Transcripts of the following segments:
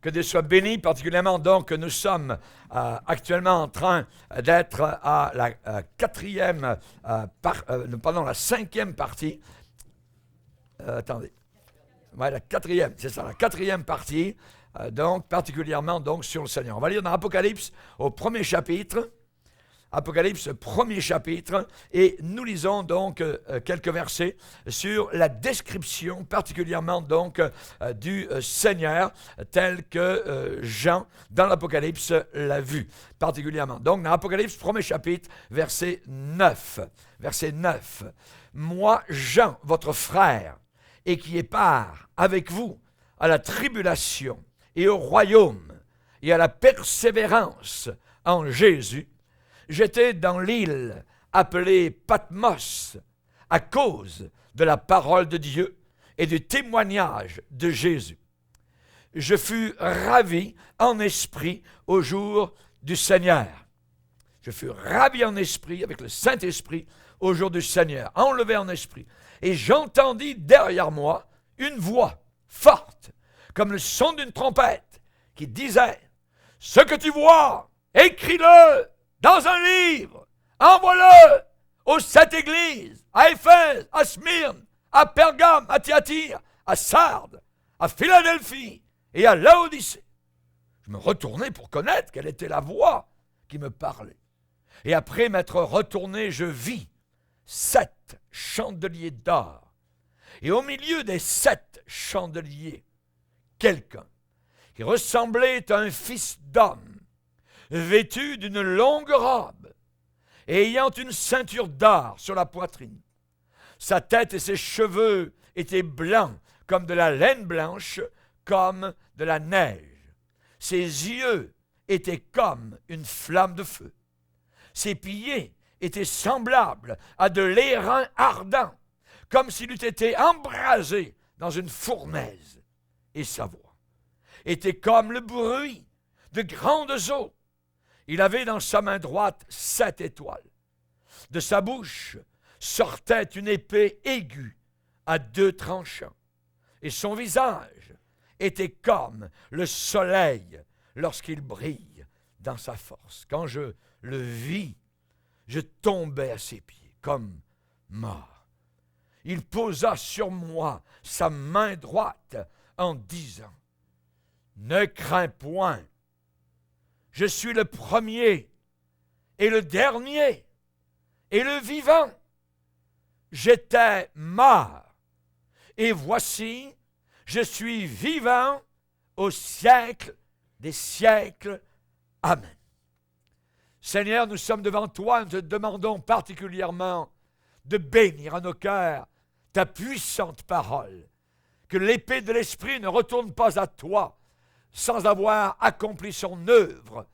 Que Dieu soit béni, particulièrement donc que nous sommes actuellement en train d'être à la la cinquième partie. Attendez. Ouais, la quatrième, c'est ça, la quatrième partie, donc particulièrement donc sur le Seigneur. On va lire dans Apocalypse au premier chapitre. Apocalypse, premier chapitre, et nous lisons donc quelques versets sur la description particulièrement donc du Seigneur tel que Jean dans l'Apocalypse l'a vu particulièrement. Donc dans l'Apocalypse, premier chapitre, verset 9. Verset 9. Moi, Jean, votre frère, et qui ai part avec vous à la tribulation et au royaume et à la persévérance en Jésus, j'étais dans l'île appelée Patmos à cause de la parole de Dieu et du témoignage de Jésus. Je fus ravi en esprit au jour du Seigneur. Je fus ravi en esprit avec le Saint-Esprit au jour du Seigneur, enlevé en esprit. Et j'entendis derrière moi une voix forte, comme le son d'une trompette, qui disait « Ce que tu vois, écris-le dans un livre, envoie-le aux 7 églises, à Éphèse, à Smyrne, à Pergame, à Thyatire, à Sardes, à Philadelphie et à Laodicée. » Je me retournai pour connaître quelle était la voix qui me parlait. Et après m'être retourné, je vis 7 chandeliers d'or. Et au milieu des 7 chandeliers, quelqu'un qui ressemblait à un fils d'homme, vêtu d'une longue robe et ayant une ceinture d'or sur la poitrine. Sa tête et ses cheveux étaient blancs comme de la laine blanche, comme de la neige. Ses yeux étaient comme une flamme de feu. Ses pieds étaient semblables à de l'airain ardent, comme s'il eût été embrasé dans une fournaise. Et sa voix était comme le bruit de grandes eaux. Il avait dans sa main droite 7 étoiles. De sa bouche sortait une épée aiguë à 2 tranchants. Et son visage était comme le soleil lorsqu'il brille dans sa force. Quand je le vis, je tombai à ses pieds comme mort. Il posa sur moi sa main droite en disant « Ne crains point, je suis le premier et le dernier et le vivant. J'étais mort, et voici, je suis vivant au siècle des siècles. Amen. » Seigneur, nous sommes devant toi, nous te demandons particulièrement de bénir à nos cœurs ta puissante parole, que l'épée de l'Esprit ne retourne pas à toi sans avoir accompli son œuvre.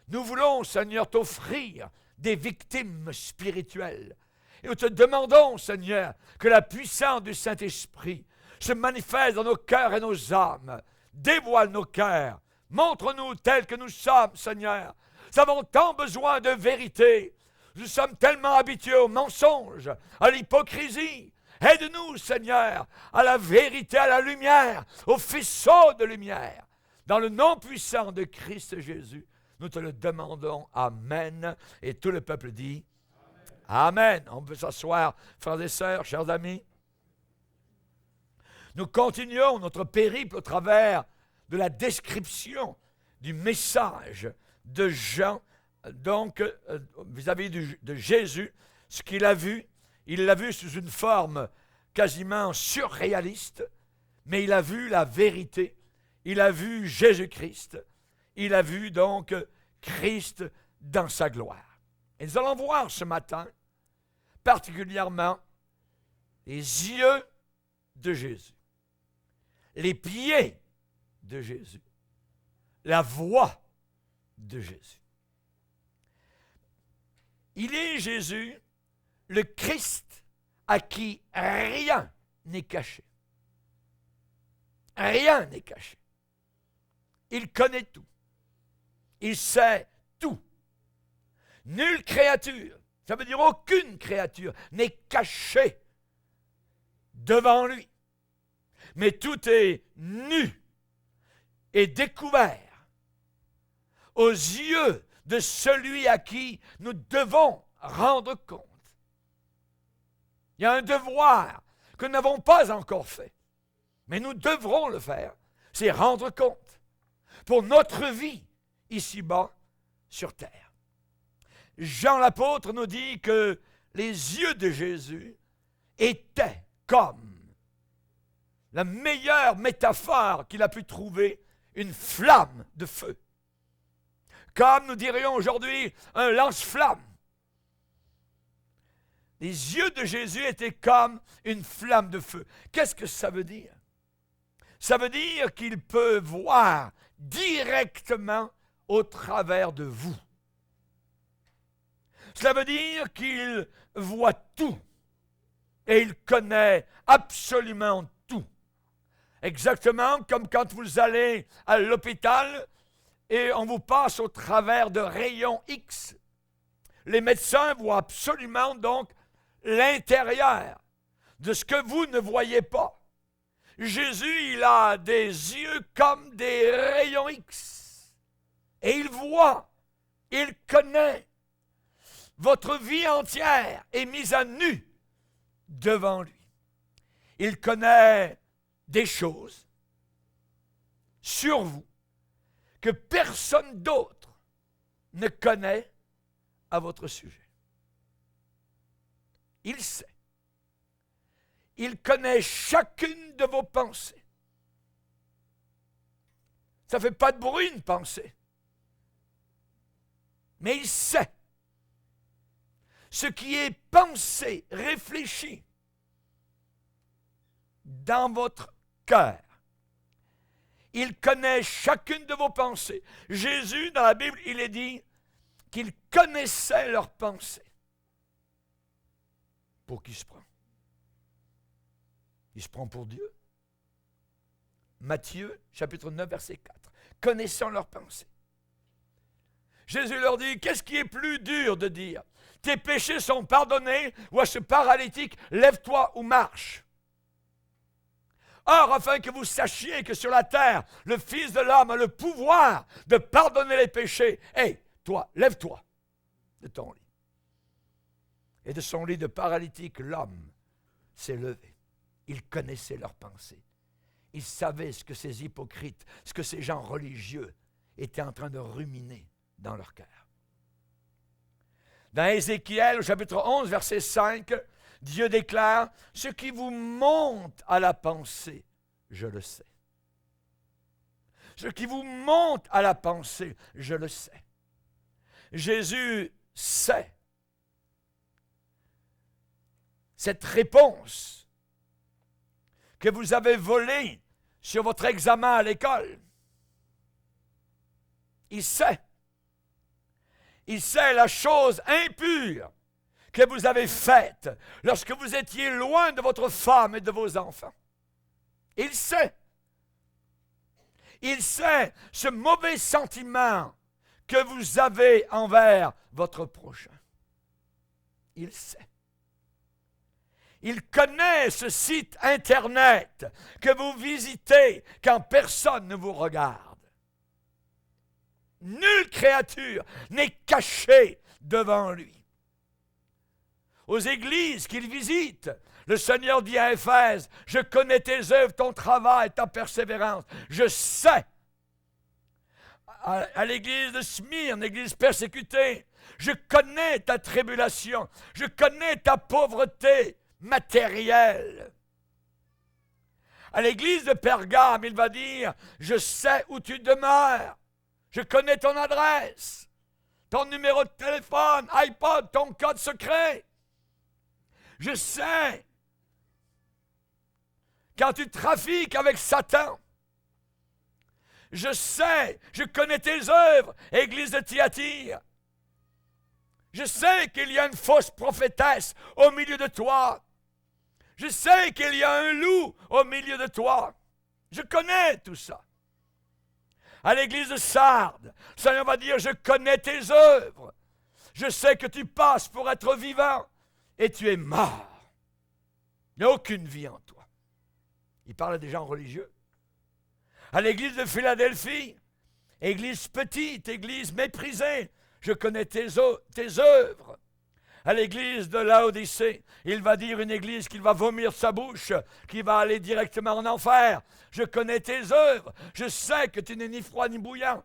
Nous voulons, Seigneur, t'offrir des victimes spirituelles. Et nous te demandons, Seigneur, que la puissance du Saint-Esprit se manifeste dans nos cœurs et nos âmes. Dévoile nos cœurs. Montre-nous tels que nous sommes, Seigneur. Nous avons tant besoin de vérité. Nous sommes tellement habitués au mensonge, à l'hypocrisie. Aide-nous, Seigneur, à la vérité, à la lumière, au faisceau de lumière. Dans le nom puissant de Christ Jésus, nous te le demandons. Amen. Et tout le peuple dit Amen. On peut s'asseoir, frères et sœurs, chers amis. Nous continuons notre périple au travers de la description du message de Jean, donc vis-à-vis de Jésus, ce qu'il a vu. Il l'a vu sous une forme quasiment surréaliste, mais il a vu la vérité. Il a vu Jésus-Christ. Il a vu donc Christ dans sa gloire. Et nous allons voir ce matin, particulièrement, les yeux de Jésus, les pieds de Jésus, la voix de Jésus. Il est Jésus, le Christ, à qui rien n'est caché. Rien n'est caché. Il connaît tout. Il sait tout. Nulle créature, ça veut dire aucune créature, n'est cachée devant lui. Mais tout est nu. est découvert aux yeux de celui à qui nous devons rendre compte. Il y a un devoir que nous n'avons pas encore fait, mais nous devrons le faire, c'est rendre compte pour notre vie ici-bas sur terre. Jean l'apôtre nous dit que les yeux de Jésus étaient comme la meilleure métaphore qu'il a pu trouver, une flamme de feu. Comme nous dirions aujourd'hui, un lance-flamme. Les yeux de Jésus étaient comme une flamme de feu. Qu'est-ce que ça veut dire? Ça veut dire qu'il peut voir directement au travers de vous. Cela veut dire qu'il voit tout et il connaît absolument tout. Exactement comme quand vous allez à l'hôpital et on vous passe au travers de rayons X. Les médecins voient absolument donc l'intérieur de ce que vous ne voyez pas. Jésus, il a des yeux comme des rayons X. Et il voit, il connaît. Votre vie entière est mise à nu devant lui. Il connaît des choses sur vous que personne d'autre ne connaît à votre sujet. Il sait. Il connaît chacune de vos pensées. Ça ne fait pas de bruit une pensée. Mais il sait ce qui est pensé, réfléchi dans votre cœur. Il connaît chacune de vos pensées. Jésus, dans la Bible, il est dit qu'il connaissait leurs pensées. Pour qui se prend? Il se prend pour Dieu. Matthieu, chapitre 9, verset 4. Connaissant leurs pensées. Jésus leur dit, qu'est-ce qui est plus dur de dire? Tes péchés sont pardonnés, ou à ce paralytique, lève-toi ou marche. Or, afin que vous sachiez que sur la terre, le Fils de l'homme a le pouvoir de pardonner les péchés. Hey, toi, lève-toi de ton lit. Et de son lit de paralytique, l'homme s'est levé. Il connaissait leurs pensées. Il savait ce que ces hypocrites, ce que ces gens religieux étaient en train de ruminer dans leur cœur. Dans Ézéchiel, au chapitre 11, verset 5, Dieu déclare, « Ce qui vous monte à la pensée, je le sais. Ce qui vous monte à la pensée, je le sais. » Jésus sait cette réponse que vous avez volée sur votre examen à l'école. Il sait. Il sait la chose impure que vous avez faite lorsque vous étiez loin de votre femme et de vos enfants. Il sait. Il sait ce mauvais sentiment que vous avez envers votre prochain. Il sait. Il connaît ce site Internet que vous visitez quand personne ne vous regarde. Nulle créature n'est cachée devant lui. Aux églises qu'il visite, le Seigneur dit à Éphèse, « Je connais tes œuvres, ton travail, ta persévérance. Je sais. » À l'église de Smyrne, l'église persécutée, « Je connais ta tribulation. Je connais ta pauvreté matérielle. » À l'église de Pergame, il va dire, « Je sais où tu demeures. Je connais ton adresse, ton numéro de téléphone, iPod, ton code secret. Je sais quand tu trafiques avec Satan. Je sais, je connais tes œuvres, Église de Thyatire. Je sais qu'il y a une fausse prophétesse au milieu de toi. Je sais qu'il y a un loup au milieu de toi. Je connais tout ça. » À l'église de Sardes, le Seigneur va dire, « Je connais tes œuvres. Je sais que tu passes pour être vivant et tu es mort. Il n'y a aucune vie en toi. » Il parle à des gens religieux. À l'église de Philadelphie, église petite, église méprisée, je connais tes œuvres. À l'église de Laodicée, il va dire une église qui va vomir de sa bouche, qui va aller directement en enfer. Je connais tes œuvres, je sais que tu n'es ni froid ni bouillant,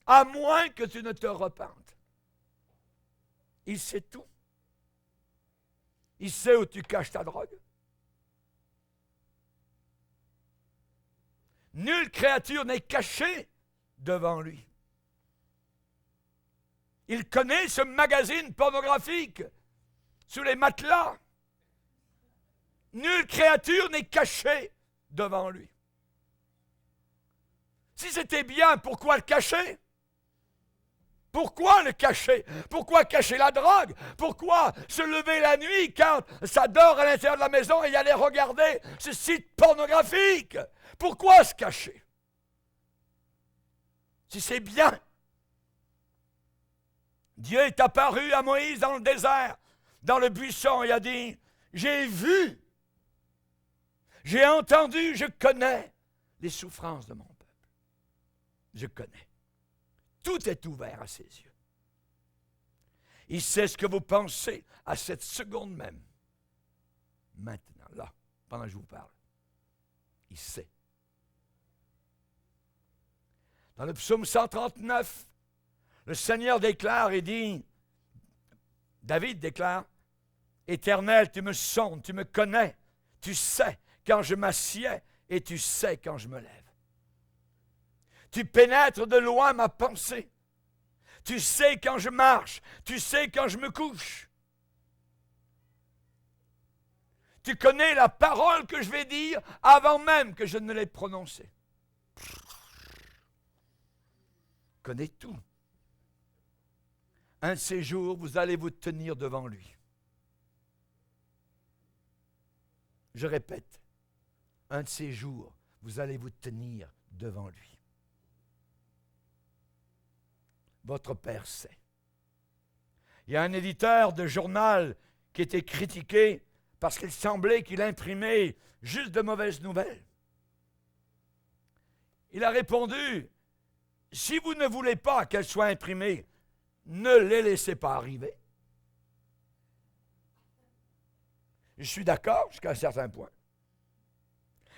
à moins que tu ne te repentes. Il sait tout. Il sait où tu caches ta drogue. Nulle créature n'est cachée devant lui. Il connaît ce magazine pornographique sous les matelas. Nulle créature n'est cachée devant lui. Si c'était bien, pourquoi le cacher? Pourquoi le cacher? Pourquoi cacher la drogue? Pourquoi se lever la nuit quand ça dort à l'intérieur de la maison et y aller regarder ce site pornographique? Pourquoi se cacher? Si c'est bien. Dieu est apparu à Moïse dans le désert, dans le buisson, et a dit, j'ai vu, j'ai entendu, je connais les souffrances de mon peuple. Je connais. Tout est ouvert à ses yeux. Il sait ce que vous pensez à cette seconde même. Maintenant, là, pendant que je vous parle. Il sait. Dans le psaume 139, le Seigneur déclare et dit, David déclare, Éternel, tu me sondes, tu me connais, tu sais quand je m'assieds et tu sais quand je me lève. Tu pénètres de loin ma pensée. Tu sais quand je marche, tu sais quand je me couche. Tu connais la parole que je vais dire avant même que je ne l'ai prononcée. Tu connais tout. Un de ces jours, vous allez vous tenir devant lui. Je répète, un de ces jours, vous allez vous tenir devant lui. Votre Père sait. Il y a un éditeur de journal qui était critiqué parce qu'il semblait qu'il imprimait juste de mauvaises nouvelles. Il a répondu, si vous ne voulez pas qu'elles soient imprimées, ne les laissez pas arriver. Je suis d'accord jusqu'à un certain point.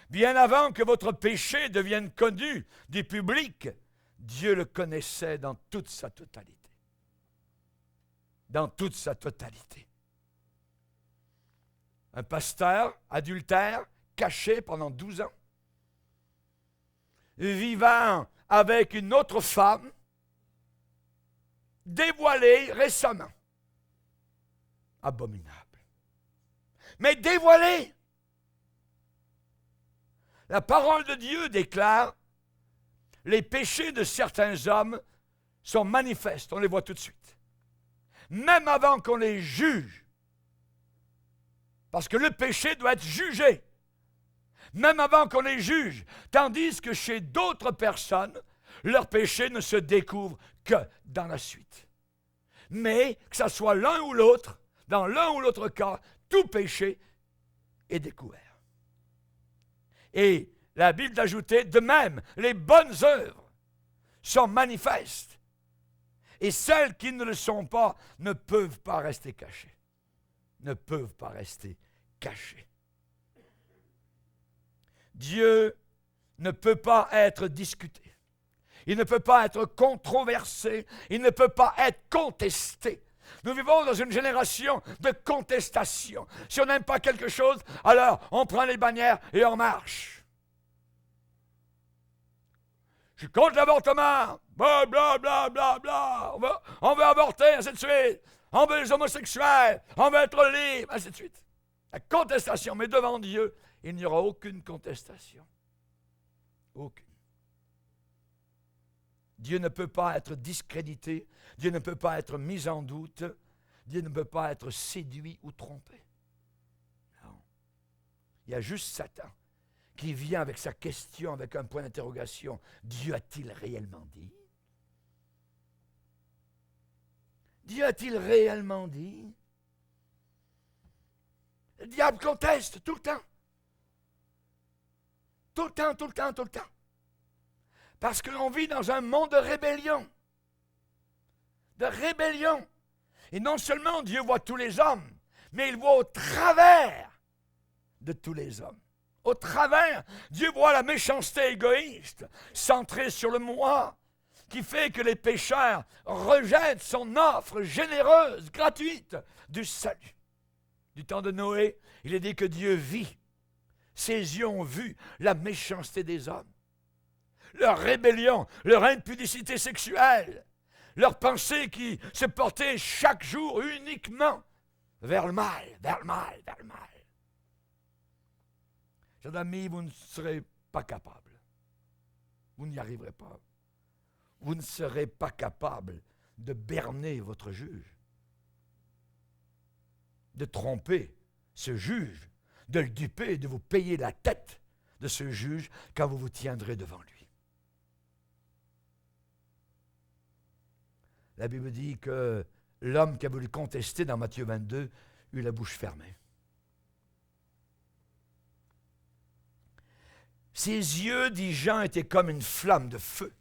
Bien avant que votre péché devienne connu du public, Dieu le connaissait dans toute sa totalité. Dans toute sa totalité. Un pasteur adultère, caché pendant 12 ans, vivant avec une autre femme, dévoilé récemment. Abominable. Mais dévoilé. La parole de Dieu déclare, les péchés de certains hommes sont manifestes, on les voit tout de suite. Même avant qu'on les juge. Parce que le péché doit être jugé. Même avant qu'on les juge. Tandis que chez d'autres personnes, leur péché ne se découvre que dans la suite. Mais que ce soit l'un ou l'autre, dans l'un ou l'autre cas, tout péché est découvert. Et la Bible ajoutait, de même, les bonnes œuvres sont manifestes. Et celles qui ne le sont pas ne peuvent pas rester cachées. Ne peuvent pas rester cachées. Dieu ne peut pas être discuté. Il ne peut pas être controversé. Il ne peut pas être contesté. Nous vivons dans une génération de contestation. Si on n'aime pas quelque chose, alors on prend les bannières et on marche. Je suis contre l'avortement. Bla, bla, bla, bla, bla. On veut avorter, ainsi de suite. On veut les homosexuels. On veut être libre, ainsi de suite. La contestation, mais devant Dieu, il n'y aura aucune contestation. Aucune. Dieu ne peut pas être discrédité. Dieu ne peut pas être mis en doute. Dieu ne peut pas être séduit ou trompé. Non. Il y a juste Satan qui vient avec sa question, avec un point d'interrogation. Dieu a-t-il réellement dit? Dieu a-t-il réellement dit? Le diable conteste tout le temps. Tout le temps, tout le temps, tout le temps. Parce que l'on vit dans un monde de rébellion. De rébellion. Et non seulement Dieu voit tous les hommes, mais il voit au travers de tous les hommes. Au travers, Dieu voit la méchanceté égoïste, centrée sur le moi, qui fait que les pécheurs rejettent son offre généreuse, gratuite, du salut. Du temps de Noé, il est dit que Dieu vit. Ses yeux ont vu la méchanceté des hommes, leur rébellion, leur impudicité sexuelle, leurs pensées qui se portaient chaque jour uniquement vers le mal, vers le mal, vers le mal. Chers amis, vous ne serez pas capable. Vous n'y arriverez pas. Vous ne serez pas capable de berner votre juge, de tromper ce juge, de le duper, de vous payer la tête de ce juge quand vous vous tiendrez devant lui. La Bible dit que l'homme qui a voulu contester dans Matthieu 22 eut la bouche fermée. Ses yeux, dit Jean, étaient comme une flamme de feu.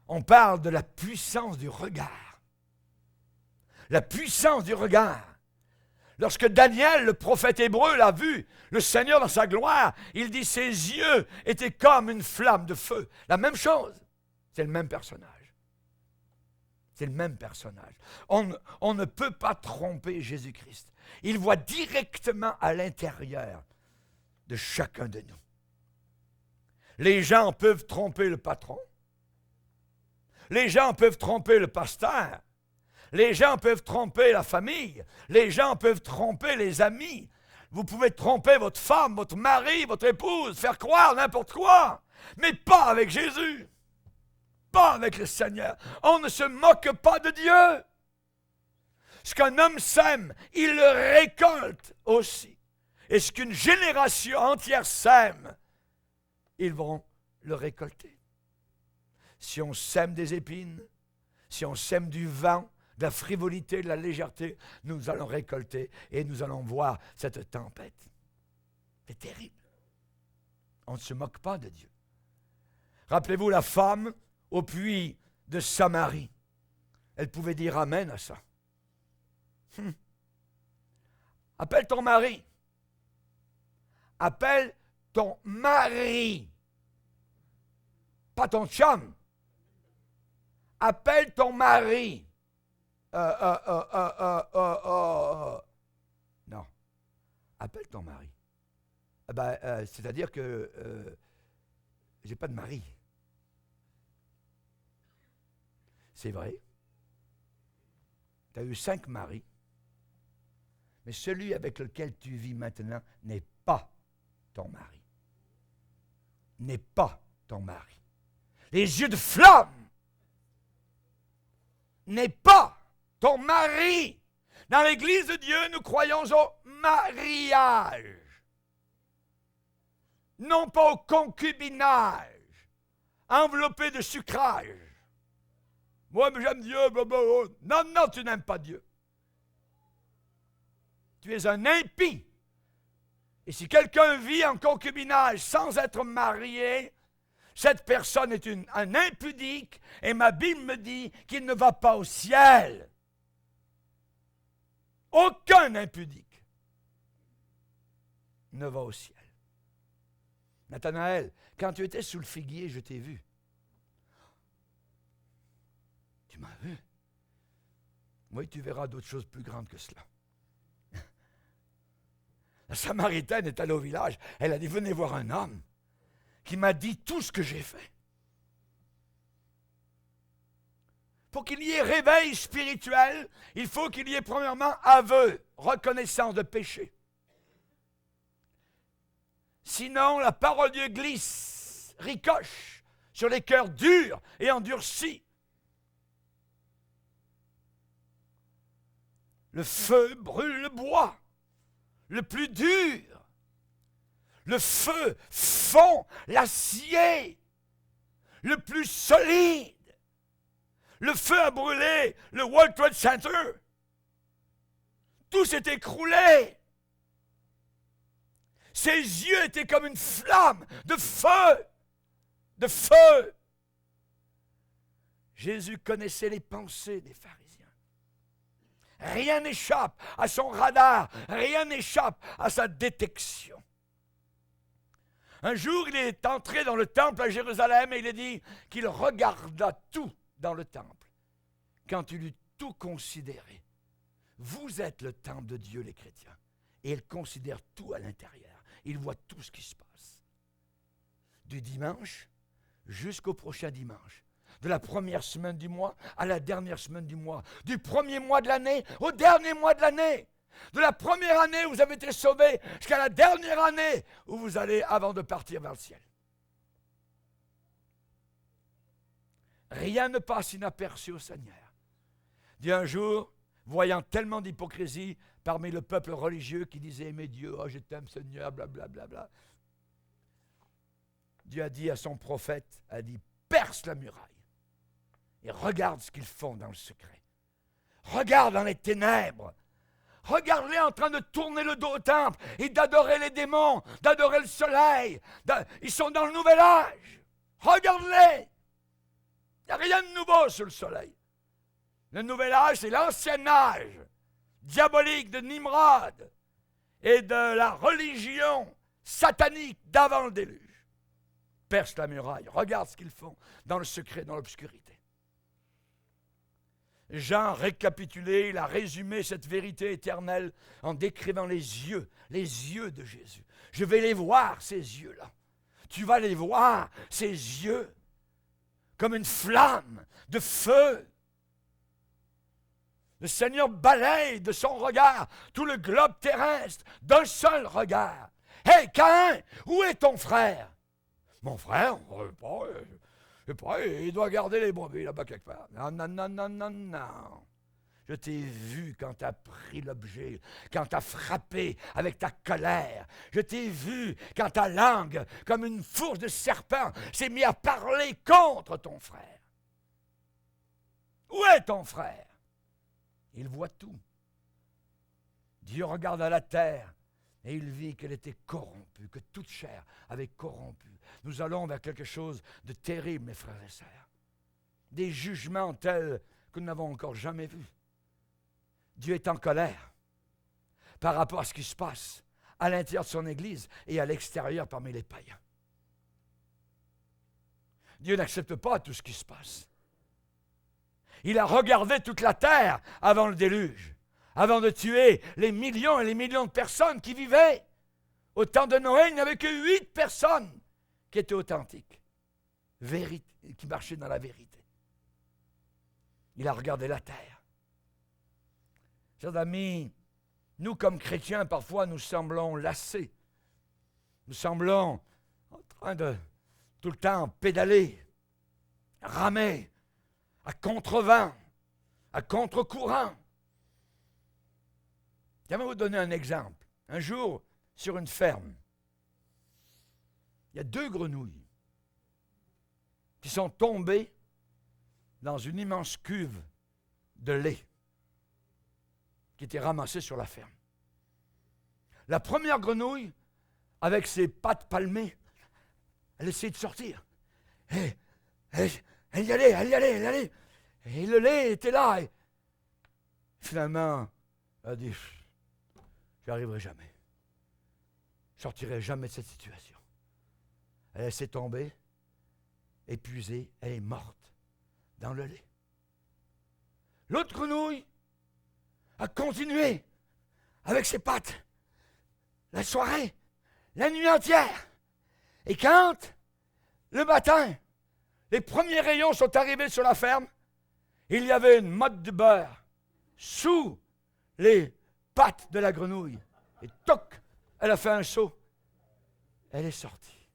On parle de la puissance du regard. La puissance du regard. Lorsque Daniel, le prophète hébreu, l'a vu, le Seigneur dans sa gloire, il dit ses yeux étaient comme une flamme de feu. La même chose. C'est le même personnage. C'est le même personnage. On ne peut pas tromper Jésus-Christ. Il voit directement à l'intérieur de chacun de nous. Les gens peuvent tromper le patron. Les gens peuvent tromper le pasteur. Les gens peuvent tromper la famille. Les gens peuvent tromper les amis. Vous pouvez tromper votre femme, votre mari, votre épouse, faire croire n'importe quoi. Mais pas avec Jésus. Pas avec le Seigneur. On ne se moque pas de Dieu. Ce qu'un homme sème, il le récolte aussi. Et ce qu'une génération entière sème, ils vont le récolter. Si on sème des épines, si on sème du vent, de la frivolité, de la légèreté, nous allons récolter et nous allons voir cette tempête. C'est terrible. On ne se moque pas de Dieu. Rappelez-vous la femme au puits de Samarie. Elle pouvait dire amen à ça. Appelle ton mari. Appelle ton mari. Pas ton chum. Appelle ton mari. Non. Appelle ton mari. C'est-à-dire que j'ai pas de mari. C'est vrai. Tu as eu 5 maris. Mais celui avec lequel tu vis maintenant n'est pas ton mari. N'est pas ton mari. Les yeux de flamme n'est pas ton mari. Dans l'Église de Dieu, nous croyons au mariage. Non pas au concubinage, enveloppé de sucrage. Moi, j'aime Dieu. Blablabla. Non, tu n'aimes pas Dieu. Tu es un impie. Et si quelqu'un vit en concubinage sans être marié, cette personne est un impudique et ma Bible me dit qu'il ne va pas au ciel. Aucun impudique ne va au ciel. Nathanaël, quand tu étais sous le figuier, je t'ai vu. Tu m'as vu? Oui, tu verras d'autres choses plus grandes que cela. La Samaritaine est allée au village. Elle a dit, venez voir un homme qui m'a dit tout ce que j'ai fait. Pour qu'il y ait réveil spirituel, il faut qu'il y ait premièrement aveu, reconnaissance de péché. Sinon, la parole de Dieu glisse, ricoche sur les cœurs durs et endurcis. Le feu brûle le bois, le plus dur. Le feu fond l'acier, le plus solide. Le feu a brûlé le World Trade Center. Tout s'est écroulé. Ses yeux étaient comme une flamme de feu. de feu. Jésus connaissait les pensées des pharisiens. Rien n'échappe à son radar, rien n'échappe à sa détection. Un jour, il est entré dans le temple à Jérusalem et il est dit qu'il regarda tout dans le temple. Quand il eut tout considéré, vous êtes le temple de Dieu, les chrétiens. Et il considère tout à l'intérieur. Il voit tout ce qui se passe. Du dimanche jusqu'au prochain dimanche. De la première semaine du mois à la dernière semaine du mois. Du premier mois de l'année au dernier mois de l'année. De la première année où vous avez été sauvés jusqu'à la dernière année où vous allez avant de partir vers le ciel. Rien ne passe inaperçu au Seigneur. Dit un jour, voyant tellement d'hypocrisie parmi le peuple religieux qui disait « Mais Dieu, oh, je t'aime Seigneur, blablabla. Bla, bla. » Dieu a dit à son prophète, a dit « Perce la muraille et regarde ce qu'ils font dans le secret. Regarde dans les ténèbres. Regarde-les en train de tourner le dos au temple et d'adorer les démons, d'adorer le soleil. Ils sont dans le nouvel âge. Regarde-les. Il n'y a rien de nouveau sous le soleil. Le nouvel âge, c'est l'ancien âge diabolique de Nimrod et de la religion satanique d'avant le déluge. Perce la muraille, regarde ce qu'ils font dans le secret, dans l'obscurité. Jean récapitulé, il a résumé cette vérité éternelle en décrivant les yeux de Jésus. Je vais les voir, ces yeux-là. Tu vas les voir, ces yeux, comme une flamme de feu. Le Seigneur balaye de son regard tout le globe terrestre d'un seul regard. « Hé, Caïn, où est ton frère? » « Mon frère, je sais pas, il doit garder les brebis là-bas quelque part. » Non, non, non, non, non, non. Je t'ai vu quand tu as pris l'objet, quand tu as frappé avec ta colère. Je t'ai vu quand ta langue, comme une fourche de serpent, s'est mise à parler contre ton frère. Où est ton frère? Il voit tout. Dieu regarde à la terre et il vit qu'elle était corrompue, que toute chair avait corrompu. Nous allons vers quelque chose de terrible, mes frères et sœurs. Des jugements tels que nous n'avons encore jamais vus. Dieu est en colère par rapport à ce qui se passe à l'intérieur de son Église et à l'extérieur parmi les païens. Dieu n'accepte pas tout ce qui se passe. Il a regardé toute la terre avant le déluge, avant de tuer les millions et les millions de personnes qui vivaient. Au temps de Noé, il n'y avait que 8 personnes qui étaient authentiques, qui marchaient dans la vérité. Il a regardé la terre. Chers amis, nous comme chrétiens, parfois nous semblons lassés. Nous semblons en train de tout le temps pédaler, ramer, à contre-vent, à contre-courant. J'aimerais vous donner un exemple. Un jour, sur une ferme, il y a 2 grenouilles qui sont tombées dans une immense cuve de lait qui était ramassée sur la ferme. La première grenouille, avec ses pattes palmées, elle essayait de sortir. Et elle y allait. Et le lait était là. Et finalement, elle a dit, je n'y arriverai jamais. Je ne sortirai jamais de cette situation. Elle laissé tomber, épuisée, elle est morte dans le lait. L'autre grenouille a continué avec ses pattes la soirée, la nuit entière. Et quand, le matin, les premiers rayons sont arrivés sur la ferme, il y avait une motte de beurre sous les pattes de la grenouille. Et toc, elle a fait un saut. Elle est sortie.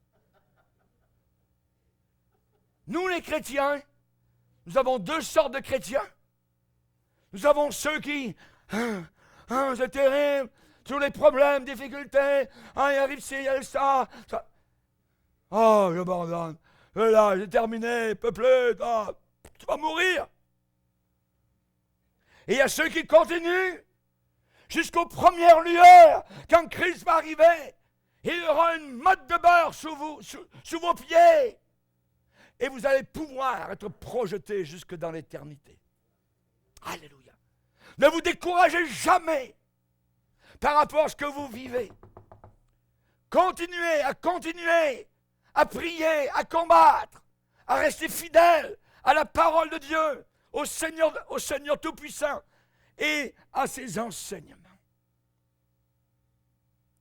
Nous, les chrétiens, nous avons 2 sortes de chrétiens. Nous avons ceux qui, c'est terrible, tous les problèmes, difficultés, il arrive ci, il arrive ça. Oh, j'abandonne. Là, j'ai terminé, peuplé, tu vas mourir. Et il y a ceux qui continuent jusqu'aux premières lueurs, quand Christ va arriver. Il y aura une motte de beurre sous vos pieds. Et vous allez pouvoir être projeté jusque dans l'éternité. Alléluia. Ne vous découragez jamais par rapport à ce que vous vivez. Continuez à prier, à combattre, à rester fidèle à la parole de Dieu, au Seigneur Tout-Puissant et à ses enseignements.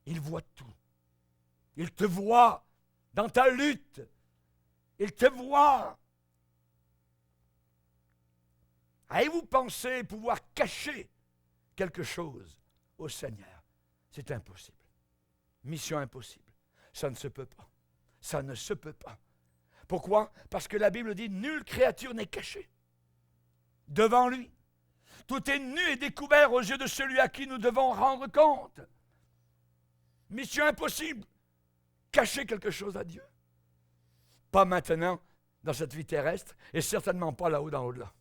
Il voit tout. Il te voit dans ta lutte. Il te voit. Avez-vous pensé pouvoir cacher quelque chose au Seigneur? C'est impossible. Mission impossible. Ça ne se peut pas. Ça ne se peut pas. Pourquoi? Parce que la Bible dit, nulle créature n'est cachée devant lui. Tout est nu et découvert aux yeux de celui à qui nous devons rendre compte. Mission impossible. Cacher quelque chose à Dieu. Pas maintenant, dans cette vie terrestre, et certainement pas là-haut dans l'au-delà.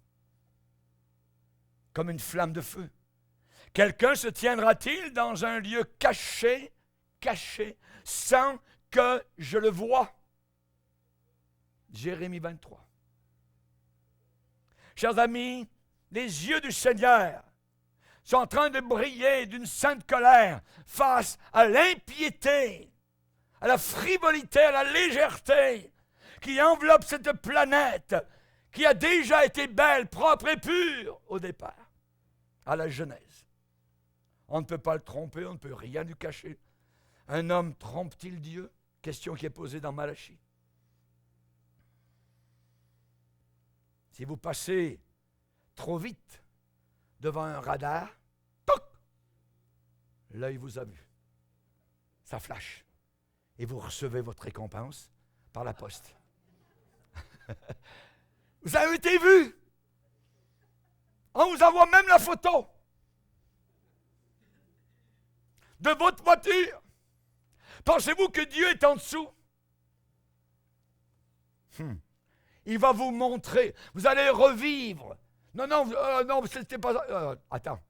Comme une flamme de feu. Quelqu'un se tiendra-t-il dans un lieu caché, sans que je le voie? Jérémie 23. Chers amis, les yeux du Seigneur sont en train de briller d'une sainte colère face à l'impiété, à la frivolité, à la légèreté qui enveloppe cette planète qui a déjà été belle, propre et pure au départ, à la Genèse. On ne peut pas le tromper, on ne peut rien lui cacher. Un homme trompe-t-il Dieu? Question qui est posée dans Malachie. Si vous passez trop vite devant un radar, toc, l'œil vous a vu. Ça flash. Et vous recevez votre récompense par la poste. Vous avez été vu. On vous envoie même la photo de votre voiture. Pensez-vous que Dieu est en dessous? Il va vous montrer. Vous allez revivre. Non, c'était pas... attends.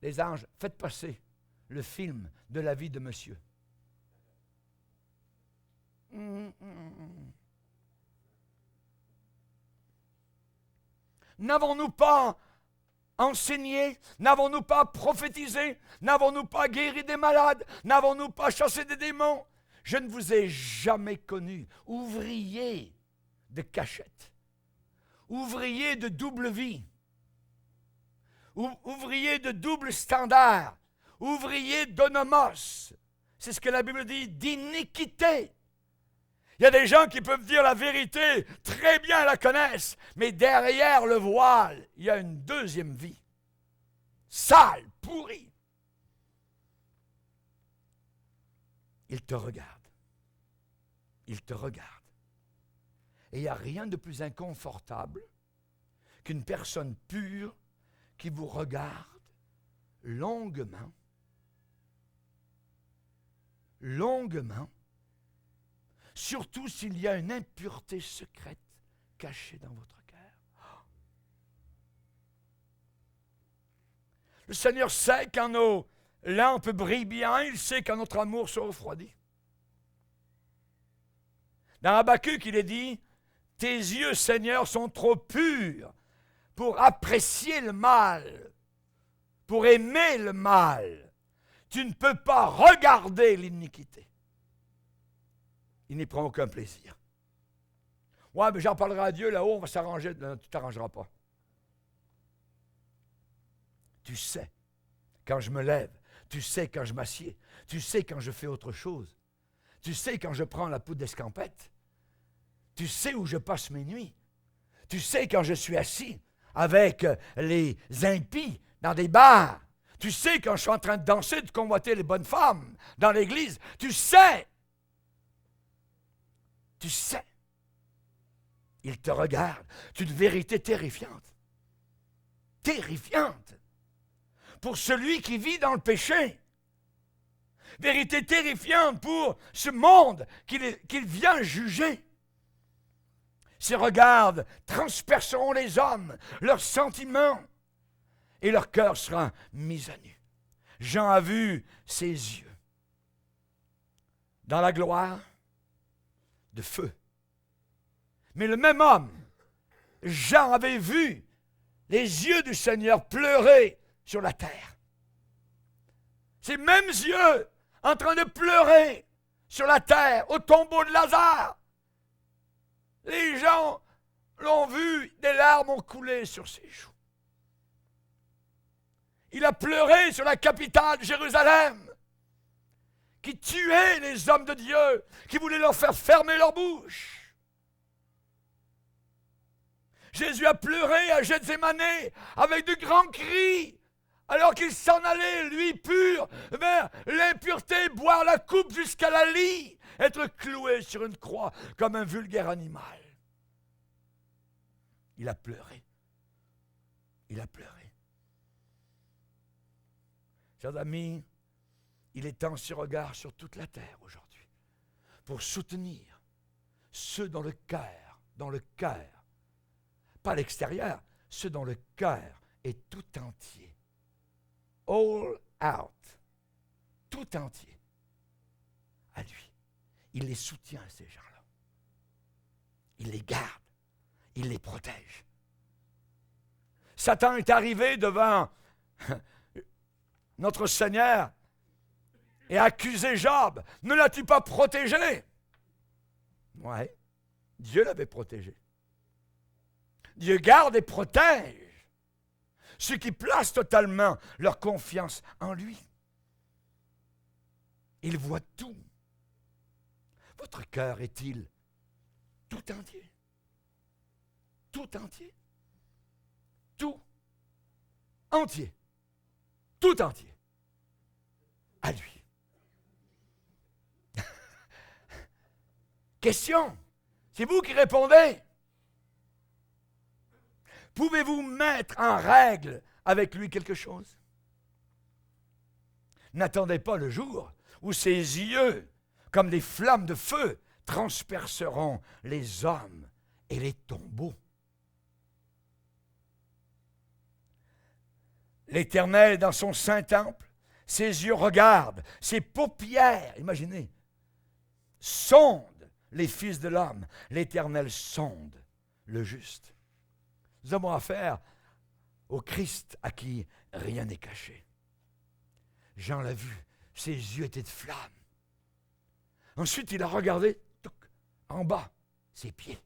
Les anges, faites passer le film de la vie de monsieur. N'avons-nous pas enseigné? N'avons-nous pas prophétisé? N'avons-nous pas guéri des malades? N'avons-nous pas chassé des démons? Je ne vous ai jamais connu ouvrier de cachette, ouvrier de double vie, ouvrier de double standard, ouvrier d'onomos. C'est ce que la Bible dit, d'iniquité. Il y a des gens qui peuvent dire la vérité, très bien la connaissent, mais derrière le voile, il y a une deuxième vie. Sale, pourrie. Il te regarde. Il te regarde. Et il n'y a rien de plus inconfortable qu'une personne pure qui vous regarde longuement, surtout s'il y a une impureté secrète cachée dans votre cœur. Le Seigneur sait quand nos lampes brillent bien, il sait quand notre amour se refroidit. Dans Habakkuk, il est dit, « Tes yeux, Seigneur, sont trop purs pour apprécier le mal, pour aimer le mal. Tu ne peux pas regarder l'iniquité. » Il n'y prend aucun plaisir. Ouais, mais j'en parlerai à Dieu là-haut, on va s'arranger. Non, tu ne t'arrangeras pas. Tu sais quand je me lève, tu sais quand je m'assieds, tu sais quand je fais autre chose, tu sais quand je prends la poudre d'escampette, tu sais où je passe mes nuits, tu sais quand je suis assis avec les impies dans des bars, tu sais quand je suis en train de danser, de convoiter les bonnes femmes dans l'église, tu sais. Tu sais, il te regarde. C'est une vérité terrifiante. Terrifiante. Pour celui qui vit dans le péché. Vérité terrifiante pour ce monde qu'il vient juger. Ses regards transperceront les hommes, leurs sentiments, et leur cœur sera mis à nu. Jean a vu ses yeux dans la gloire de feu Mais le même homme, Jean avait vu les yeux du Seigneur pleurer sur la terre. Ces mêmes yeux en train de pleurer sur la terre, au tombeau de Lazare. Les gens l'ont vu, des larmes ont coulé sur ses joues. Il a pleuré sur la capitale, Jérusalem, qui tuait les hommes de Dieu, qui voulait leur faire fermer leur bouche. Jésus a pleuré à Gethsémane avec de grands cris, alors qu'il s'en allait, lui pur, vers l'impureté, boire la coupe jusqu'à la lie, être cloué sur une croix comme un vulgaire animal. Il a pleuré. Il a pleuré. Chers amis, il étend ses regards sur toute la terre aujourd'hui pour soutenir ceux dans le cœur, pas l'extérieur, ceux dont le cœur est tout entier. All out, tout entier, à lui. Il les soutient, ces gens-là. Il les garde, il les protège. Satan est arrivé devant notre Seigneur et a accusé Job. Ne l'as-tu pas protégé? Oui, Dieu l'avait protégé. Dieu garde et protège ceux qui placent totalement leur confiance en lui. Il voit tout. Votre cœur est-il tout entier? Tout entier? Tout entier. Tout entier. À lui. Question. C'est vous qui répondez. Pouvez-vous mettre en règle avec lui quelque chose? N'attendez pas le jour où ses yeux, comme des flammes de feu, transperceront les hommes et les tombeaux. L'Éternel, dans son saint temple, ses yeux regardent, ses paupières, imaginez, sondent les fils de l'homme. L'Éternel sonde le juste. Nous avons affaire au Christ à qui rien n'est caché. Jean l'a vu, ses yeux étaient de flammes. Ensuite, il a regardé en bas ses pieds.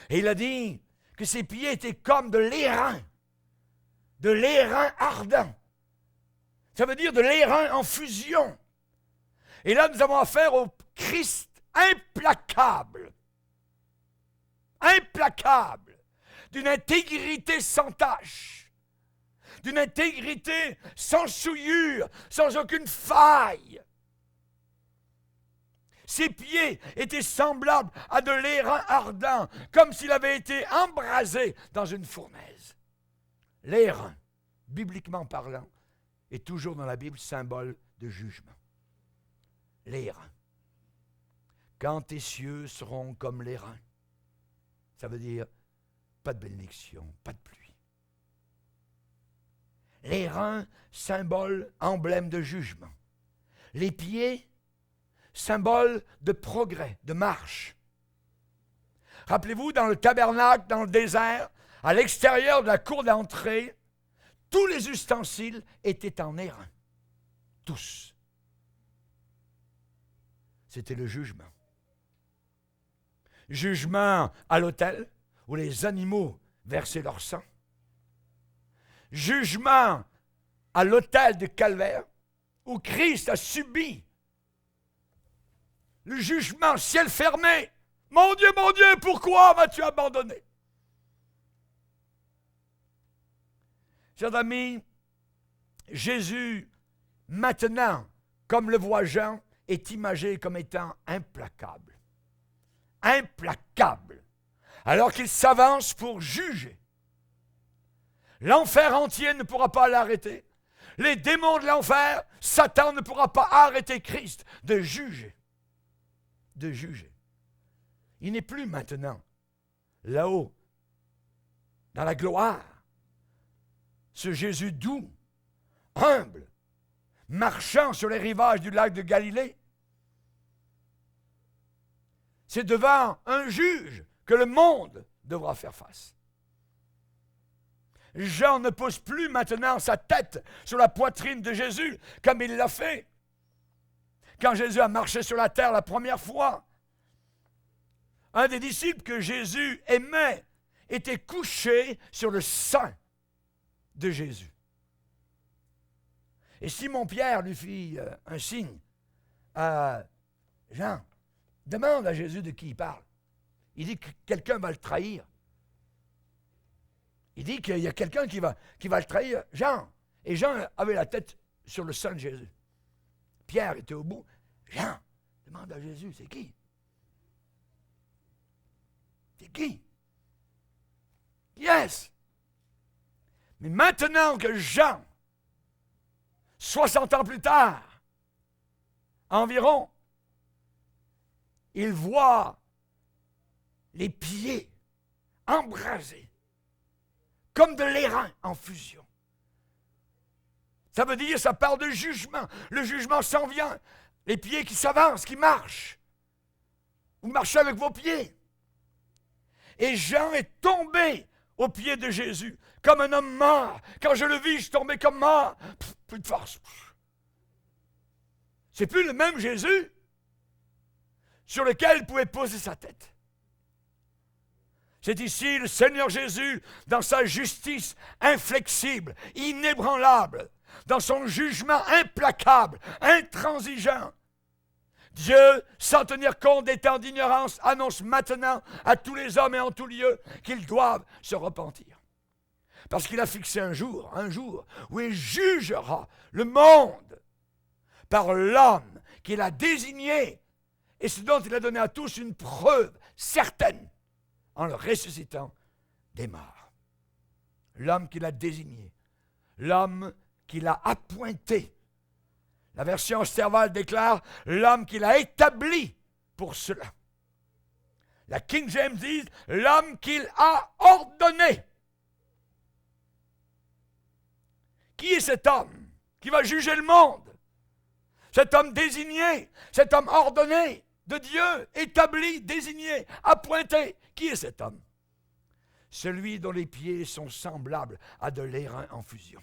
Et il a dit que ses pieds étaient comme de l'airain ardent. Ça veut dire de l'airain en fusion. Et là, nous avons affaire au Christ implacable. Implacable. D'une intégrité sans tache. D'une intégrité sans souillure, sans aucune faille. Ses pieds étaient semblables à de l'airain ardent, comme s'il avait été embrasé dans une fournaise. L'airain, bibliquement parlant, est toujours dans la Bible symbole de jugement. L'airain. Quand tes cieux seront comme l'airain, ça veut dire pas de bénédiction, pas de pluie. L'airain, symbole, emblème de jugement. Les pieds, symbole de progrès, de marche. Rappelez-vous, dans le tabernacle, dans le désert, à l'extérieur de la cour d'entrée, tous les ustensiles étaient en airain. Tous. C'était le jugement. Jugement à l'autel, où les animaux versaient leur sang. Jugement à l'autel du calvaire, où Christ a subi le jugement, ciel fermé. Mon Dieu, pourquoi m'as-tu abandonné? Chers amis, Jésus, maintenant, comme le voit Jean, est imagé comme étant implacable. Implacable. Alors qu'il s'avance pour juger. L'enfer entier ne pourra pas l'arrêter. Les démons de l'enfer, Satan ne pourra pas arrêter Christ de juger. De juger. Il n'est plus maintenant là-haut, dans la gloire, ce Jésus doux, humble, marchant sur les rivages du lac de Galilée. C'est devant un juge que le monde devra faire face. Jean ne pose plus maintenant sa tête sur la poitrine de Jésus, comme il l'a fait quand Jésus a marché sur la terre la première fois. Un des disciples que Jésus aimait était couché sur le sein de Jésus. Et Simon-Pierre lui fit un signe à Jean, demande à Jésus de qui il parle. Il dit que quelqu'un va le trahir. Il dit qu'il y a quelqu'un qui va le trahir, Jean. Et Jean avait la tête sur le sein de Jésus. Pierre était au bout. Jean, demande à Jésus, c'est qui? C'est qui? Qui est-ce? Mais maintenant que Jean, 60 ans plus tard, environ, il voit les pieds embrasés, comme de l'airain en fusion. Ça veut dire, ça parle de jugement. Le jugement s'en vient. Les pieds qui s'avancent, qui marchent. Vous marchez avec vos pieds. Et Jean est tombé aux pieds de Jésus, comme un homme mort. Quand je le vis, je suis tombé comme mort. Plus de force. C'est plus le même Jésus sur lequel il pouvait poser sa tête. C'est ici le Seigneur Jésus, dans sa justice inflexible, inébranlable, dans son jugement implacable, intransigeant. Dieu, sans tenir compte des temps d'ignorance, annonce maintenant à tous les hommes et en tout lieu qu'ils doivent se repentir. Parce qu'il a fixé un jour où il jugera le monde par l'homme qu'il a désigné et ce dont il a donné à tous une preuve certaine en le ressuscitant des morts. L'homme qu'il a désigné, l'homme qu'il a appointé. La version Sterval déclare l'homme qu'il a établi pour cela. La King James dit l'homme qu'il a ordonné. Qui est cet homme qui va juger le monde? Cet homme désigné, cet homme ordonné de Dieu, établi, désigné, appointé. Qui est cet homme? Celui dont les pieds sont semblables à de l'airain en fusion.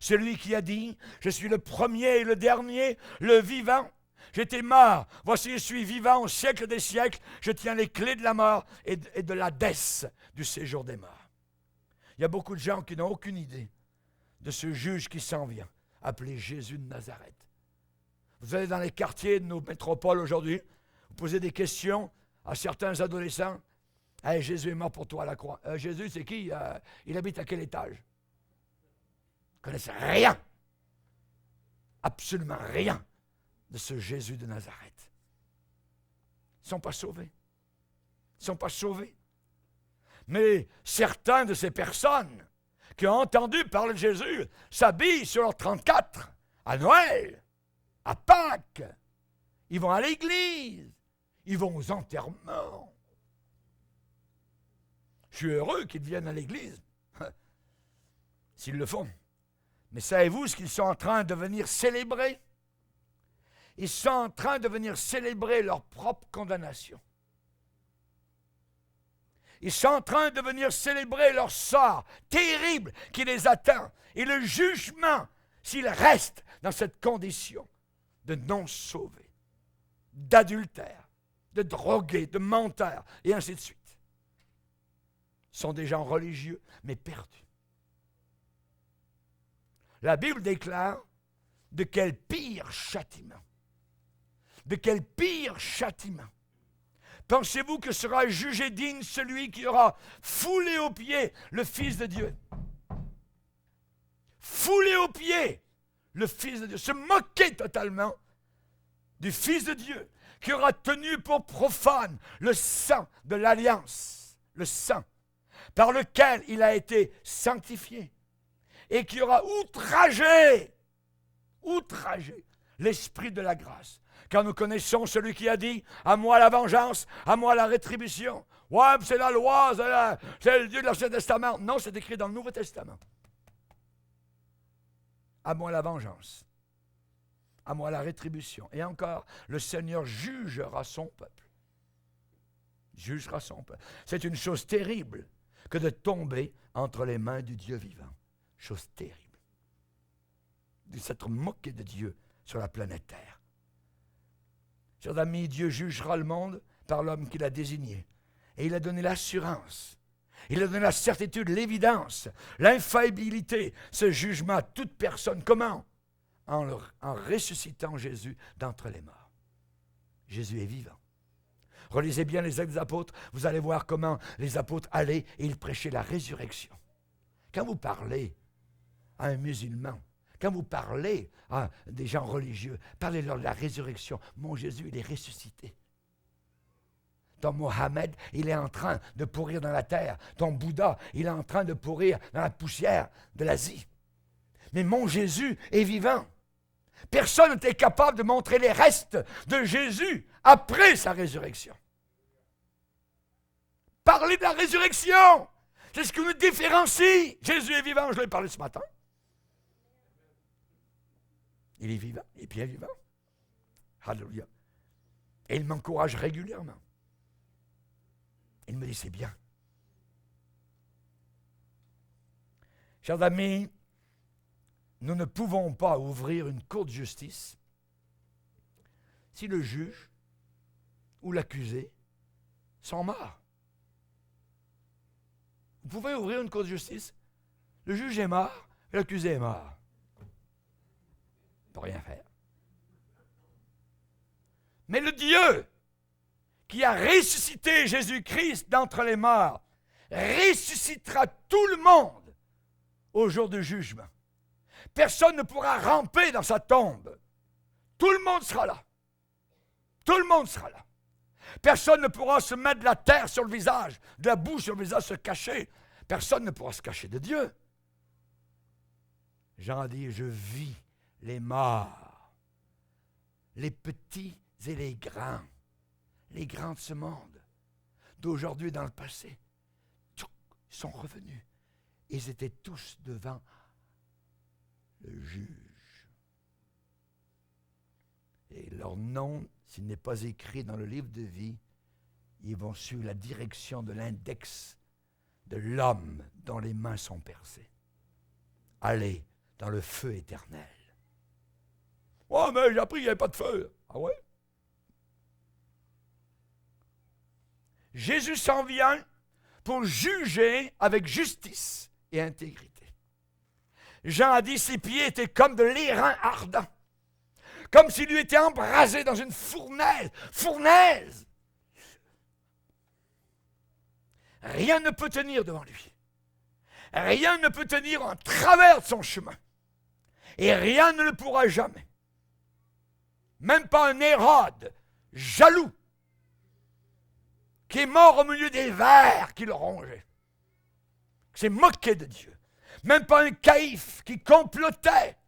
Celui qui a dit, je suis le premier et le dernier, le vivant. J'étais mort, voici je suis vivant au siècle des siècles, je tiens les clés de la mort et de l'Hadès, du séjour des morts. Il y a beaucoup de gens qui n'ont aucune idée de ce juge qui s'en vient, appelé Jésus de Nazareth. Vous allez dans les quartiers de nos métropoles aujourd'hui, vous posez des questions à certains adolescents. Hey, Jésus est mort pour toi à la croix. Jésus, c'est qui? Il habite à quel étage? Ils ne connaissent rien, absolument rien de ce Jésus de Nazareth. Ils ne sont pas sauvés. Ils ne sont pas sauvés. Mais certains de ces personnes qui ont entendu parler de Jésus s'habillent sur leur 34 à Noël, à Pâques. Ils vont à l'église. Ils vont aux enterrements. Je suis heureux qu'ils viennent à l'église, s'ils le font. Mais savez-vous ce qu'ils sont en train de venir célébrer? Ils sont en train de venir célébrer leur propre condamnation. Ils sont en train de venir célébrer leur sort terrible qui les attend et le jugement s'ils restent dans cette condition de non-sauvés, d'adultères, de drogués, de menteurs, et ainsi de suite. Ils sont des gens religieux, mais perdus. La Bible déclare de quel pire châtiment. De quel pire châtiment. Pensez-vous que sera jugé digne celui qui aura foulé aux pieds le Fils de Dieu? Foulé aux pieds le Fils de Dieu. Se moquer totalement du Fils de Dieu qui aura tenu pour profane le sang de l'alliance. Le sang par lequel il a été sanctifié. Et qui aura outragé l'esprit de la grâce. Car nous connaissons celui qui a dit, à moi la vengeance, à moi la rétribution. Ouais, c'est la loi, c'est le Dieu de l'Ancien Testament. Non, c'est écrit dans le Nouveau Testament. À moi la vengeance, à moi la rétribution. Et encore, le Seigneur jugera son peuple. jugera son peuple. C'est une chose terrible que de tomber entre les mains du Dieu vivant. Chose terrible. De s'être moqué de Dieu sur la planète Terre. Chers amis, Dieu jugera le monde par l'homme qu'il a désigné. Et il a donné l'assurance. Il a donné la certitude, l'évidence, l'infaillibilité, ce jugement à toute personne. Comment? En ressuscitant Jésus d'entre les morts. Jésus est vivant. Relisez bien les Actes des Apôtres, vous allez voir comment les apôtres allaient et ils prêchaient la résurrection. Quand vous parlez à un musulman, quand vous parlez à des gens religieux, parlez-leur de la résurrection. Mon Jésus, il est ressuscité. Ton Mohammed, il est en train de pourrir dans la terre. Ton Bouddha, il est en train de pourrir dans la poussière de l'Asie. Mais mon Jésus est vivant. Personne n'était capable de montrer les restes de Jésus après sa résurrection. Parlez de la résurrection. C'est ce qui nous différencie. Jésus est vivant, je l'ai parlé ce matin. Il est vivant, il est bien vivant. Alléluia. Et il m'encourage régulièrement. Il me dit, c'est bien. Chers amis, nous ne pouvons pas ouvrir une cour de justice si le juge ou l'accusé sont morts. Vous pouvez ouvrir une cour de justice, le juge est mort, l'accusé est mort. Il ne peut rien faire. Mais le Dieu qui a ressuscité Jésus-Christ d'entre les morts ressuscitera tout le monde au jour du jugement. Personne ne pourra ramper dans sa tombe. Tout le monde sera là. Tout le monde sera là. Personne ne pourra se mettre de la terre sur le visage, de la boue sur le visage, se cacher. Personne ne pourra se cacher de Dieu. Jean dit, je vis les morts, les petits et les grands de ce monde, d'aujourd'hui et dans le passé, tous sont revenus. Ils étaient tous devant le juge. Et leur nom, s'il n'est pas écrit dans le livre de vie, ils vont suivre la direction de l'index de l'homme dont les mains sont percées. Allez dans le feu éternel. Oh, mais j'ai appris qu'il n'y avait pas de feu. Ah ouais? Jésus s'en vient pour juger avec justice et intégrité. Jean a dit, ses pieds étaient comme de l'airain ardent, comme s'il lui était embrasé dans une fournaise. Fournaise! Rien ne peut tenir devant lui. Rien ne peut tenir en travers de son chemin. Et rien ne le pourra jamais. Même pas un Hérode jaloux qui est mort au milieu des vers qui le rongeaient, qui s'est moqué de Dieu. Même pas un Caïphe qui complotait.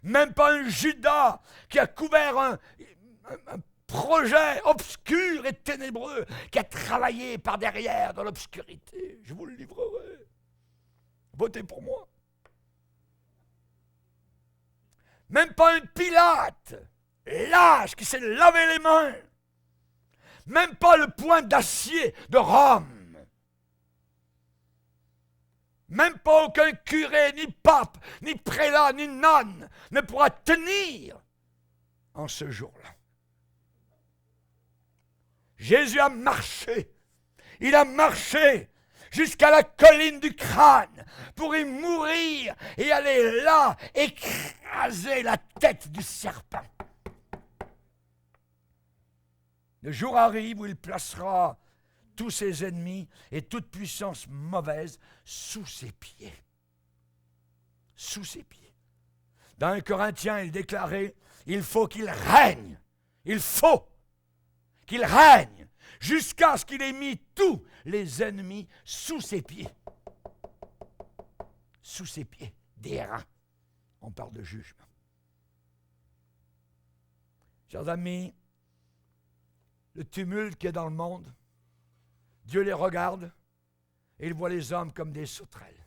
Même pas un Judas qui a couvert un projet obscur et ténébreux, qui a travaillé par derrière dans l'obscurité. Je vous le livrerai. Votez pour moi. Même pas un Pilate, lâche qui s'est lavé les mains. Même pas le poing d'acier de Rome. Même pas aucun curé, ni pape, ni prélat, ni nonne ne pourra tenir en ce jour-là. Jésus a marché. Il a marché jusqu'à la colline du crâne pour y mourir et aller là écraser la tête du serpent. Le jour arrive où il placera tous ses ennemis et toute puissance mauvaise sous ses pieds. Sous ses pieds. Dans 1 Corinthiens, il déclarait, il faut qu'il règne. Il faut qu'il règne jusqu'à ce qu'il ait mis tous les ennemis sous ses pieds. Sous ses pieds, des reins. On parle de jugement. Chers amis, le tumulte qu'il y a dans le monde, Dieu les regarde et il voit les hommes comme des sauterelles.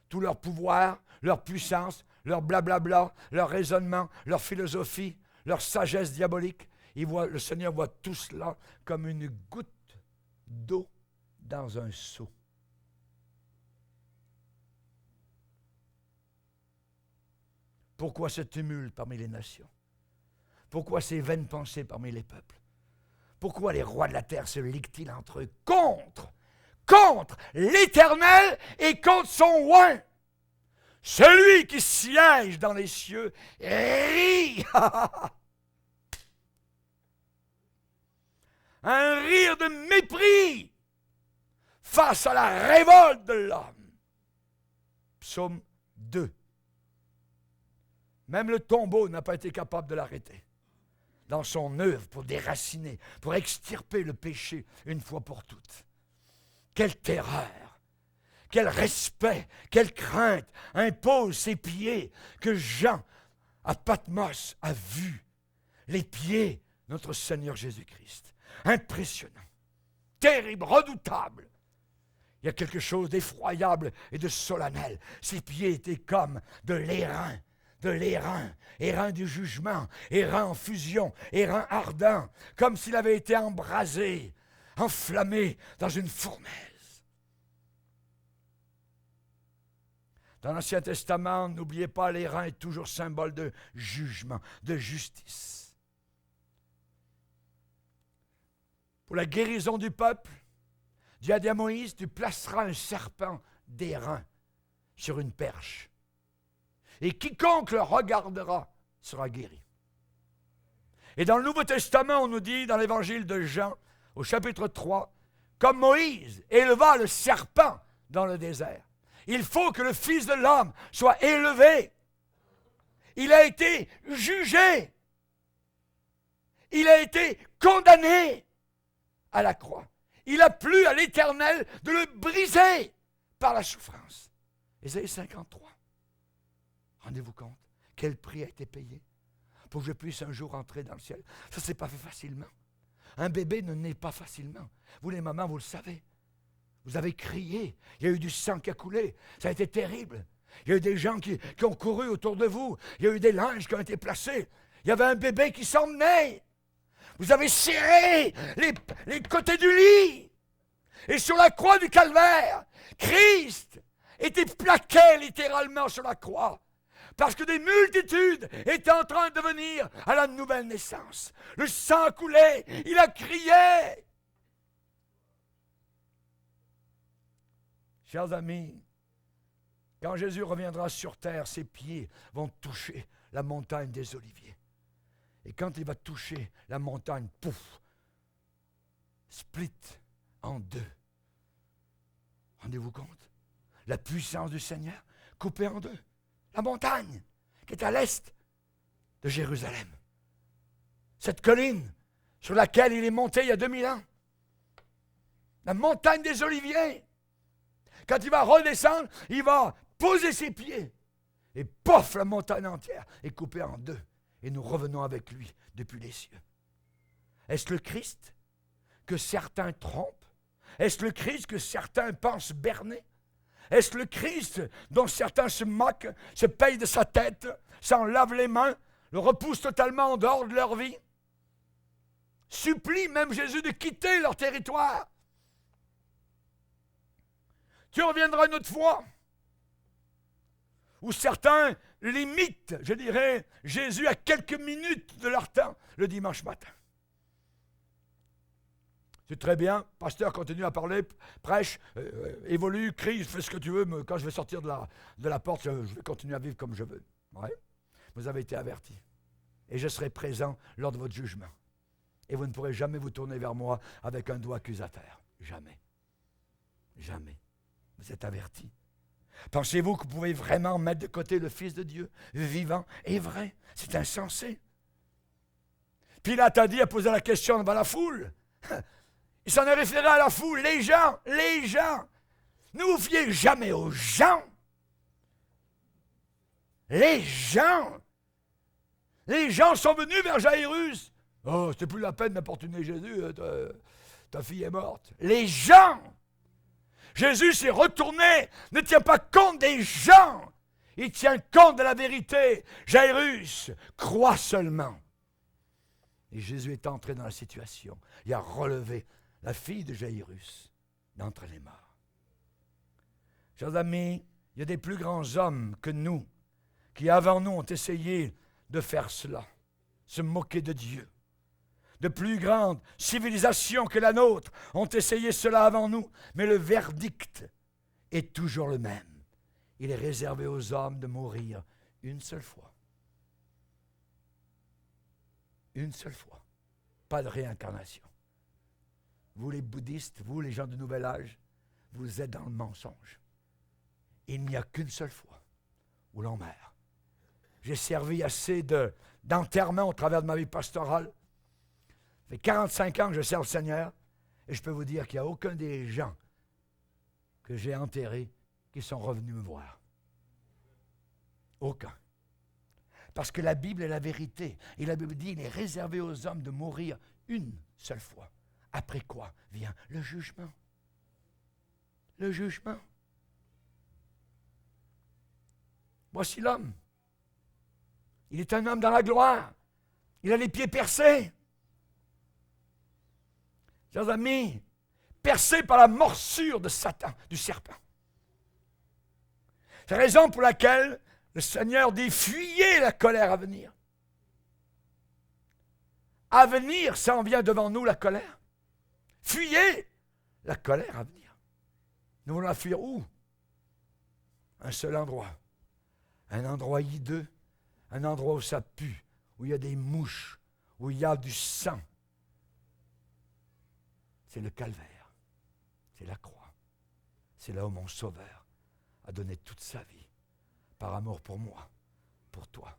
Tout leur pouvoir, leur puissance, leur blablabla, leur raisonnement, leur philosophie, leur sagesse diabolique, Le Seigneur voit tout cela comme une goutte d'eau dans un seau. Pourquoi ce tumulte parmi les nations? Pourquoi ces vaines pensées parmi les peuples? Pourquoi les rois de la terre se liguent-ils entre eux contre l'Éternel et contre son oint? Celui qui siège dans les cieux rit. Un rire de mépris face à la révolte de l'homme. Psaume 2. Même le tombeau n'a pas été capable de l'arrêter dans son œuvre pour déraciner, pour extirper le péché une fois pour toutes. Quelle terreur, quel respect, quelle crainte impose ces pieds que Jean à Patmos a vus, les pieds de notre Seigneur Jésus-Christ. Impressionnant, terrible, redoutable. Il y a quelque chose d'effroyable et de solennel. Ses pieds étaient comme de l'airain, airain du jugement, airain en fusion, airain ardent, comme s'il avait été embrasé, enflammé dans une fournaise. Dans l'Ancien Testament, n'oubliez pas, l'airain est toujours symbole de jugement, de justice. Pour la guérison du peuple, Dieu a dit à Moïse, tu placeras un serpent d'airain sur une perche. Et quiconque le regardera sera guéri. Et dans le Nouveau Testament, on nous dit, dans l'évangile de Jean, au chapitre 3, comme Moïse éleva le serpent dans le désert, il faut que le Fils de l'homme soit élevé. Il a été jugé. Il a été condamné à la croix. Il a plu à l'Éternel de le briser par la souffrance. Ésaïe 53. Rendez-vous compte, quel prix a été payé pour que je puisse un jour entrer dans le ciel. Ça ne s'est pas fait facilement. Un bébé ne naît pas facilement. Vous les mamans, vous le savez. Vous avez crié, il y a eu du sang qui a coulé, ça a été terrible. Il y a eu des gens qui ont couru autour de vous, il y a eu des linges qui ont été placés. Il y avait un bébé qui s'emmenait. Vous avez serré les côtés du lit. Et sur la croix du calvaire, Christ était plaqué littéralement sur la croix. Parce que des multitudes étaient en train de venir à la nouvelle naissance. Le sang coulait, il a crié. Chers amis, quand Jésus reviendra sur terre, ses pieds vont toucher la montagne des Oliviers. Et quand il va toucher la montagne, pouf, split en deux. Rendez-vous compte? La puissance du Seigneur coupée en deux. La montagne qui est à l'est de Jérusalem. Cette colline sur laquelle il est monté il y a 2000 ans. La montagne des Oliviers. Quand il va redescendre, il va poser ses pieds. Et pof, la montagne entière est coupée en deux. Et nous revenons avec lui depuis les cieux. Est-ce le Christ que certains trompent? Est-ce le Christ que certains pensent berner? Est-ce le Christ dont certains se moquent, se payent de sa tête, s'en lavent les mains, le repoussent totalement en dehors de leur vie? Supplient même Jésus de quitter leur territoire. Tu reviendras une autre fois. Où certains limitent, je dirais, Jésus à quelques minutes de leur temps le dimanche matin. C'est très bien, pasteur continue à parler, prêche, évolue, crie, fais ce que tu veux, mais quand je vais sortir de la porte, je vais continuer à vivre comme je veux. Ouais. Vous avez été avertis. Et je serai présent lors de votre jugement. Et vous ne pourrez jamais vous tourner vers moi avec un doigt accusateur. Jamais. Jamais. Vous êtes avertis. Pensez-vous que vous pouvez vraiment mettre de côté le Fils de Dieu, vivant et vrai? C'est insensé. Pilate a posé la question devant la foule. Il s'en est référé à la foule. Les gens. Ne vous fiez jamais aux gens. Les gens sont venus vers Jairus. Oh, c'était plus la peine d'importuner Jésus. Ta fille est morte. Les gens. Jésus s'est retourné, ne tient pas compte des gens, il tient compte de la vérité. Jairus, crois seulement. Et Jésus est entré dans la situation. Il a relevé la fille de Jaïrus d'entre les morts. Chers amis, il y a des plus grands hommes que nous qui avant nous ont essayé de faire cela, se moquer de Dieu. De plus grandes civilisations que la nôtre ont essayé cela avant nous, mais le verdict est toujours le même. Il est réservé aux hommes de mourir une seule fois. Une seule fois. Pas de réincarnation. Vous les bouddhistes, vous les gens du Nouvel Âge, vous êtes dans le mensonge. Il n'y a qu'une seule fois où l'on meurt. J'ai servi assez d'enterrement au travers de ma vie pastorale. Ça fait 45 ans que je sers le Seigneur et je peux vous dire qu'il n'y a aucun des gens que j'ai enterrés qui sont revenus me voir. Aucun. Parce que la Bible est la vérité. Et la Bible dit qu'il est réservé aux hommes de mourir une seule fois. Après quoi vient le jugement. Le jugement. Voici l'homme. Il est un homme dans la gloire. Il a les pieds percés. Chers amis, percés par la morsure de Satan, du serpent. C'est la raison pour laquelle le Seigneur dit, fuyez la colère à venir. À venir, ça en vient devant nous, la colère. Fuyez la colère à venir. Nous voulons la fuir où? Un seul endroit. Un endroit hideux. Un endroit où ça pue, où il y a des mouches, où il y a du sang. C'est le calvaire. C'est la croix. C'est là où mon Sauveur a donné toute sa vie, par amour pour moi, pour toi.